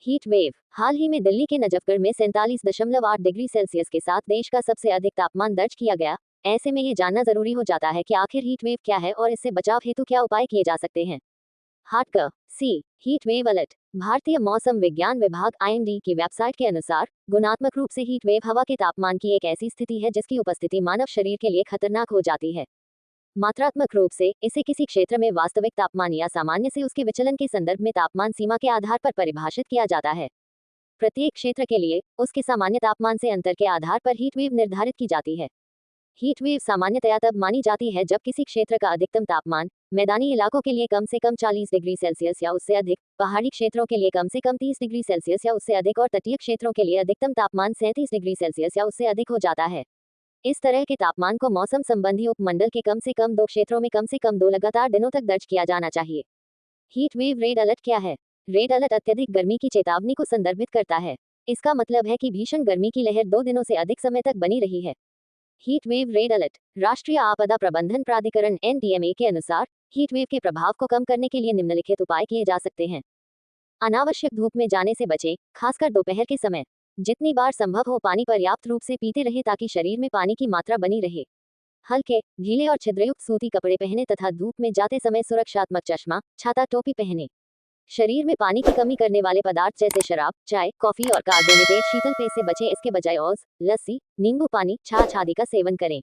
Heat wave. हाल ही में दिल्ली के नजफगढ़ में 47.8 डिग्री सेल्सियस के साथ देश का सबसे अधिक तापमान दर्ज किया गया। ऐसे में ये जानना जरूरी हो जाता है कि आखिर हीट वेव क्या है और इससे बचाव हेतु क्या उपाय किए जा सकते हैं। हाटकर सी हीट वेव अलर्ट। भारतीय मौसम विज्ञान विभाग आईएमडी की वेबसाइट के अनुसार गुणात्मक रूप से हीट वेव हवा के तापमान की एक ऐसी स्थिति है जिसकी उपस्थिति मानव शरीर के लिए खतरनाक हो जाती है। मात्रात्मक रूप से इसे किसी क्षेत्र में वास्तविक तापमान या सामान्य से उसके विचलन के संदर्भ में तापमान सीमा के आधार पर परिभाषित किया जाता है। प्रत्येक क्षेत्र के लिए उसके सामान्य तापमान से अंतर के आधार पर हीट वेव निर्धारित की जाती है। हीट वेव सामान्यतया तब मानी जाती है जब किसी क्षेत्र का अधिकतम तापमान मैदानी इलाकों के लिए कम से कम 40 डिग्री सेल्सियस या उससे अधिक, पहाड़ी क्षेत्रों के लिए कम से कम 30 डिग्री सेल्सियस या उससे अधिक और तटीय क्षेत्रों के लिए अधिकतम तापमान 37 डिग्री सेल्सियस या उससे अधिक हो जाता है। इस तरह के तापमान को मौसम संबंधी उपमंडल के कम से कम 2 क्षेत्रों में कम से कम 2 लगातार दिनों तक दर्ज किया जाना चाहिए। हीट वेव रेड अलर्ट क्या है? रेड अलर्ट अत्यधिक गर्मी की चेतावनी को संदर्भित करता है। इसका मतलब है कि भीषण गर्मी की लहर 2 दिनों से अधिक समय तक बनी रही है। Heat wave red alert. राष्ट्रीय आपदा प्रबंधन प्राधिकरण एनडीएमए के अनुसार हीट वेव के प्रभाव को कम करने के लिए निम्नलिखित उपाय किए जा सकते हैं। अनावश्यक धूप में जाने से बचें, खासकर दोपहर के समय। जितनी बार संभव हो पानी पर्याप्त रूप से पीते रहे ताकि शरीर में पानी की मात्रा बनी रहे। हल्के, ढीले और छिद्रयुक्त सूती कपड़े पहने तथा धूप में जाते समय सुरक्षात्मक चश्मा, छाता, टोपी पहने। शरीर में पानी की कमी करने वाले पदार्थ जैसे शराब, चाय, कॉफी और कार्बोनेटेड शीतल पेय से बचें। इसके बजाय औज़, लस्सी, नींबू पानी, छाछ आदि का सेवन करें।